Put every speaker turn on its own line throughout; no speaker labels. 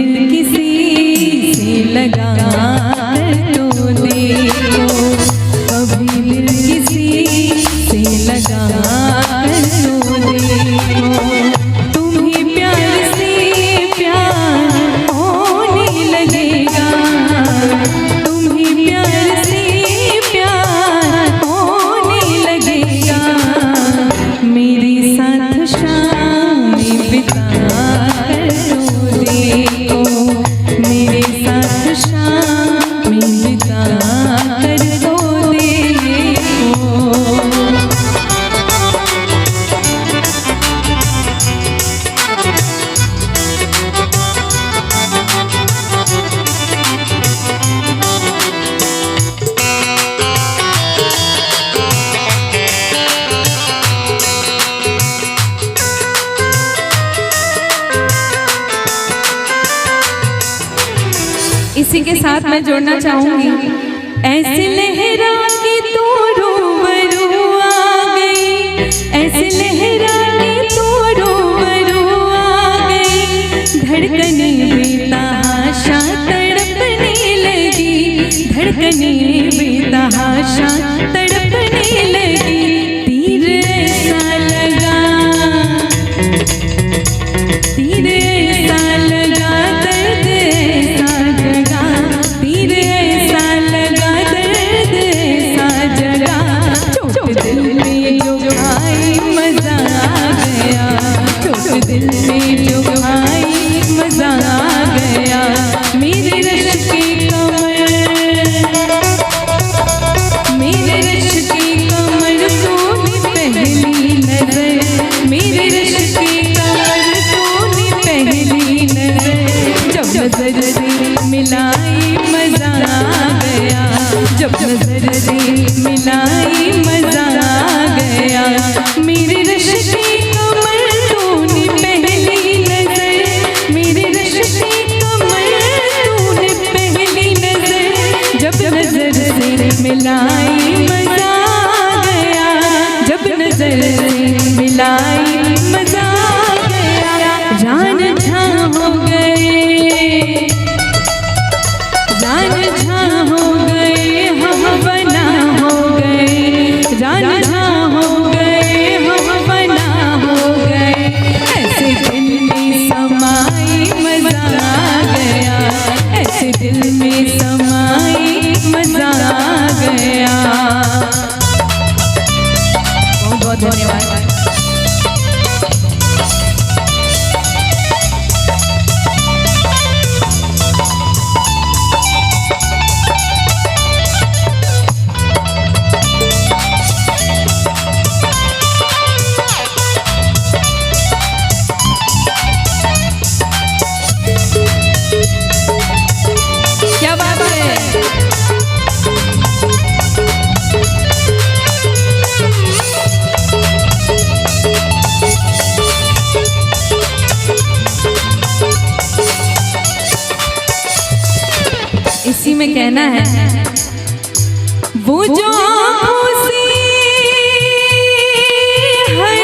दिल किसी से लगा तो देखो, कभी दिल किसी से लगा तो देखो, तुम्हें प्यार से प्यार होने लगेगा, तुम्हें प्यार से प्यार होने लगेगा। मेरे साथ शाम बिता कर तो देखो, मेरे साथ शाम बिता कर तो देखो। इसी के साथ मैं जोड़ना चाहूंगी, ऐसे लहरा के तू रूबरू आ गई, ऐसे लहरा के तू रूबरू आ गई, धड़कने बेतहाशा तड़पने लगी, धड़कने बेतहाशा तड़पने लगी। तीर ऐसा लगा, तीर ऐसा लगा, दर्द ऐसा जगा, तीर ऐसा लगा, दर्द ऐसा जगा। चोट दिल में जो आई मजा आ गया, चोट दिल में जो आई मजा आ गया। मेरे रश की कमर, मेरे रश की कमर तूने पहली नजर, मेरे रश की कमर तूने पहली नजर, जब नजर से मिलाई मजा आ गया, जब नजर से मिलाई मजा आ गया। मेरे रश की कमर तूने पहली नजर, मेरे रश की कमर तूने पहली नजर, जब नजर से मिलाई मजा आ गया, जब नजर से मिलाई मजा आ गया। जान झां हो गए, जान झां हो गए, हम बना हो गए, जान झां हो गए, हम बना हो गए। ऐसे दिल में समाई मजा आ गया, ऐसे दिल में समाई मजा आ गया। बहुत बहुत धन्यवाद। क्या बात है। इसी में कहना है, वो जो आँखों से है,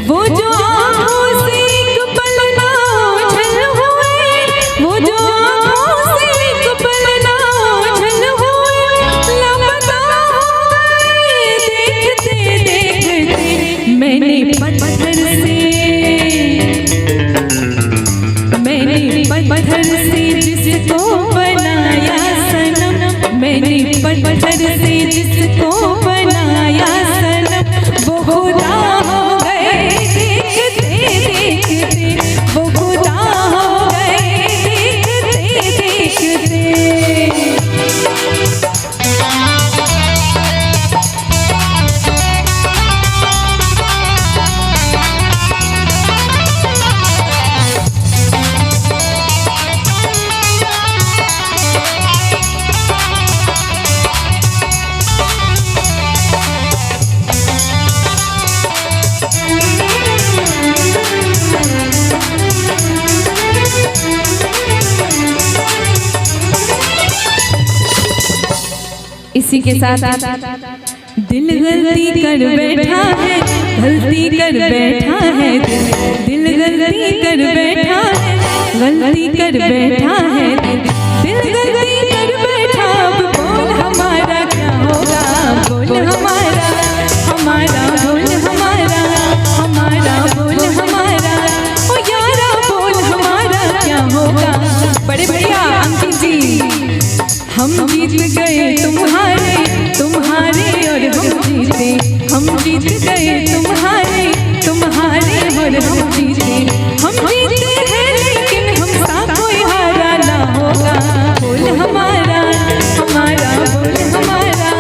वो जो आँखों से एक पल ना ओझल हुए, वो जो आँखों से एक पल ना ओझल हुए, लापता हो गए देखते देखते। मैंने पत्थर से, मैंने पत्थर से जिसको बनाया सनम, मैंने पत्थर से जिसको बनाया सनम, वो खुदा हो गए देखते देखते, वो खुदा हो गए देखते देखते। इसी के साथ दिल गलती कर बैठा है, गलती कर बैठा है, दिल गलती कर बैठा गलती कर बैठा है दिल, गलती कर बैठा। अब बोल हमारा क्या होगा, बोल हमारा, हमारा बोल हमारा, हमारा बोल हमारा, ओ यारा बोल हमारा क्या होगा। बड़े भैया अंकित जी, हम जीत गए तुम्हारे, तुम्हारे और हम जीते, हम जीत गए तुम्हारे, तुम्हारे और हम जीते। हम जीते हैं लेकिन हमसा कोई हारा ना होगा। बोल हमारा, हमारा बोल हमारा,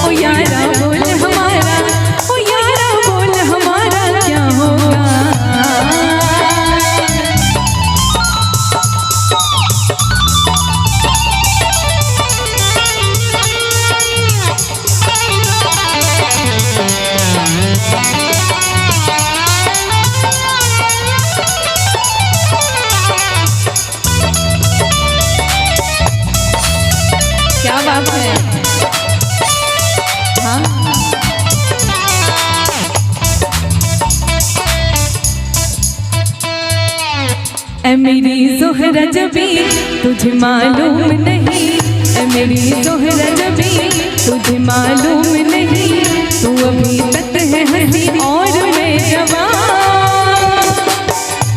ओ यारा बोल हमारा, ओ यारा बोल हमारा क्या होगा। क्या बात है। हाँ ऐ मेरी ज़ोहरा जबी तुझे मालूम नहीं, ऐ मेरी ज़ोहरा जबी तुझे मालूम नहीं, तू अभी तक है हंसी और मैं जवान।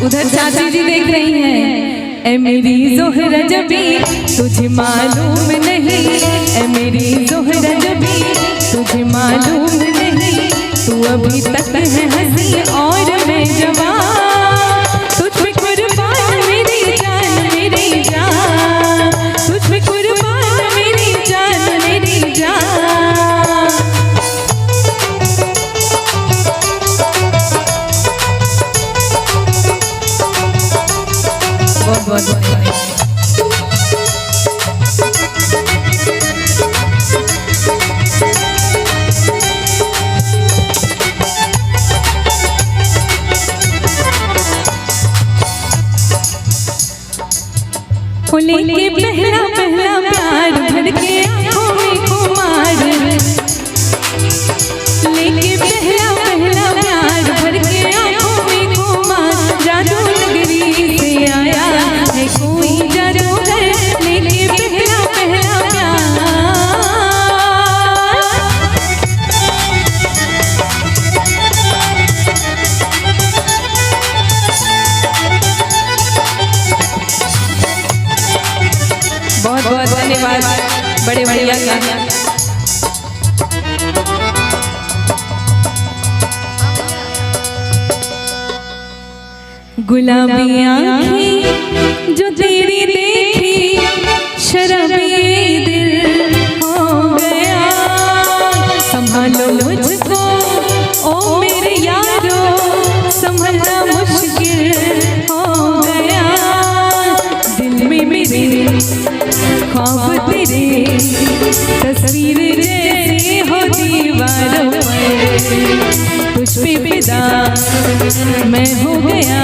उधर चाची जी देख रही हैं। ऐ मेरी ज़ोहरा जबी तुझे मालूम नहीं, ऐ मेरी ज़ोहरा जबी तुझे मालूम नहीं, तू अभी तक है हंसी और मैं जवान। तुझ पे कुर्बान मेरी जान, मेरी जान, तुझ पे कुर्बान मेरी जान, मेरी जान। बहुत बहुत लेके पहला पहला प्यार भर के आँखों में खुमार, लेके पहला पहला प्यार भर के आँखों में खुमार। जादू नगरी से आया है कोई जादूगर, लेके पहला पहला प्यार। बहुत बहुत धन्यवाद बड़े भैया का। गुलाबी आँखें जो तेरी देखी, शराबी दिल हो गया। संभालो मुझको ओ मेरे यारो, संभलना मुश्किल हो गया। दिल में मेरे ख्वाब तेरे तस्वीर जैसे हो दीवारों पर, तुझ पे फिदा मैं हो गया।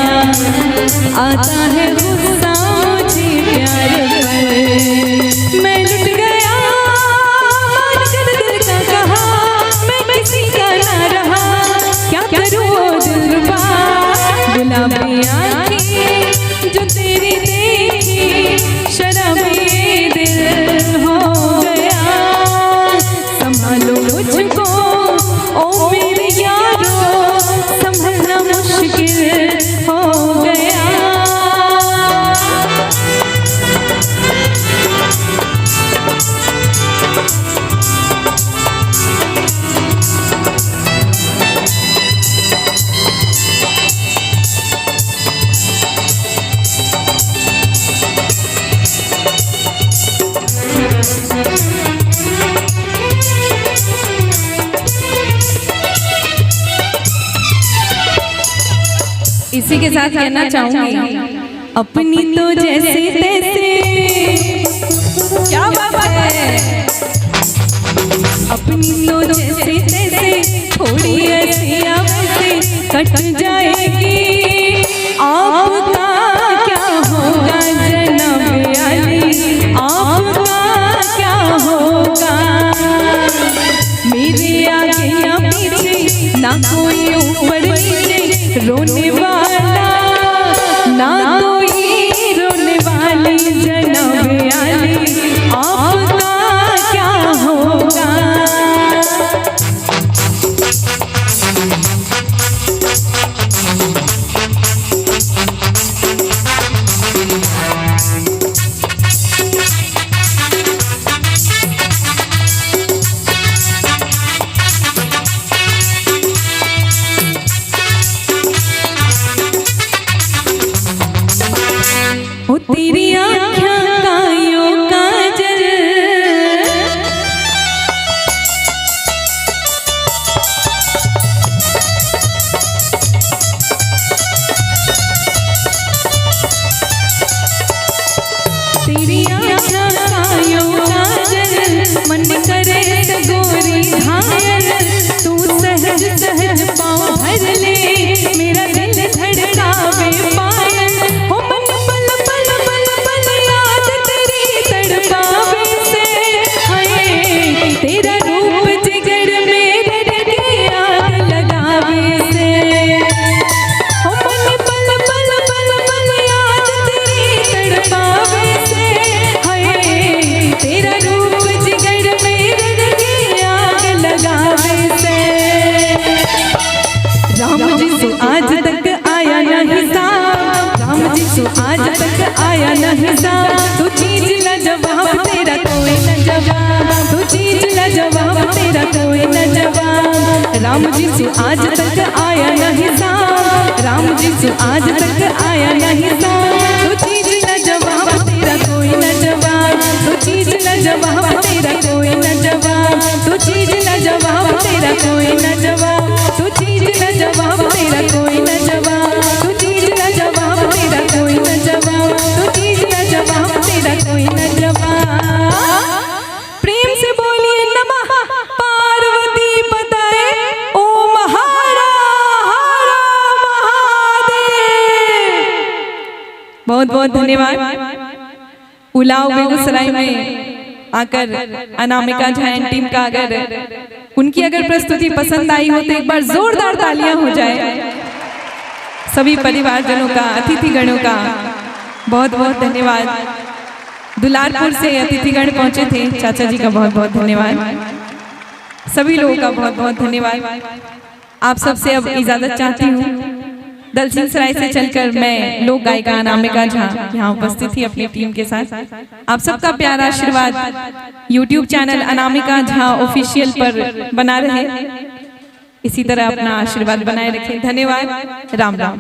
आता है गुस्सा मुझे प्यार पर, मैं लुट गया मान कर दिल का कहा, मैं किसी का ना रहा, क्या करूँ ओ दिलरुबा। गुलाबी आँखें जो तेरी देखी, शराबी दिल हो गया। संभालो मुझको ओ मेरे यारो, संभलना मुश्किल हो गया। इसी के साथ कहना चाहूंगी, अपनी तो जैसे तैसे, क्या बात है। अपनी तो जैसे तैसे, थोड़ी ऐसी वैसे कट जाएगी। आपका क्या होगा जनाब अली, आपका क्या होगा। मेरे आगे या पीछे ना कोई ऊपर नीचे रोने वाला, ना कोई तेरी आँखों का यो काजल, तेरी आँखों का यो काजल, मन करे गोरी घायल, तू सहज सहज पाँव भर ले, मेरा दिल धड़कावे पायल, हो मन पल पल पल पल याद तेरी तड़पावे से, हाय तेरा रूप जिगर में धर के आग लगावे से, हो मन पल पल पल पल याद तेरी तड़पावे से, हाय तेरा रूप जिगर में धर के आग लगावे से। राम जी से आज तक आया नहीं साथ, राम जी से आज तक आया नहीं साथ, तू चीज न जवाब तेरा कोई न जवाब, तू चीज न जवाब तेरा कोई न जवाब। राम जी से आज तक आया नहीं साथ, राम जी से आज तक आया नहीं साथ, तू चीज न जवाब तेरा कोई न जवाब, तू चीज न जवाब तेरा कोई न जवाब, तू चीज न जवाब तेरा कोई न जवाब, तू चीज न जवाब तेरा कोई न जवाब, तू चीज न जवाब तेरा कोई न जवाब, तू चीज न जवाब तेरा कोई न जवाब। प्रेम से बोलिए नमः पार्वती पतये ओम हर हर महादेव। बहुत बहुत धन्यवाद। उलाव बेगूसराय में आकर अनामिका झा एंड टीम का अगर उनकी अगर प्रस्तुति पसंद आई हो तो एक बार जोरदार तालियां हो जाए। सभी परिवारजनों का, अतिथिगणों का बहुत बहुत धन्यवाद। दुलारपुर से अतिथिगण पहुंचे थे, चाचा जी का बहुत बहुत धन्यवाद। सभी लोगों का बहुत बहुत धन्यवाद। आप सबसे अब इजाजत चाहती हूँ। दलसिंहसराय से चलकर मैं लोक गायिका अनामिका झा यहाँ उपस्थित थी अपनी टीम के साथ। आप सबका प्यारा आशीर्वाद YouTube channel Anamika Jha official पर बना रहे, इसी तरह अपना आशीर्वाद बनाए रखें। धन्यवाद। राम राम।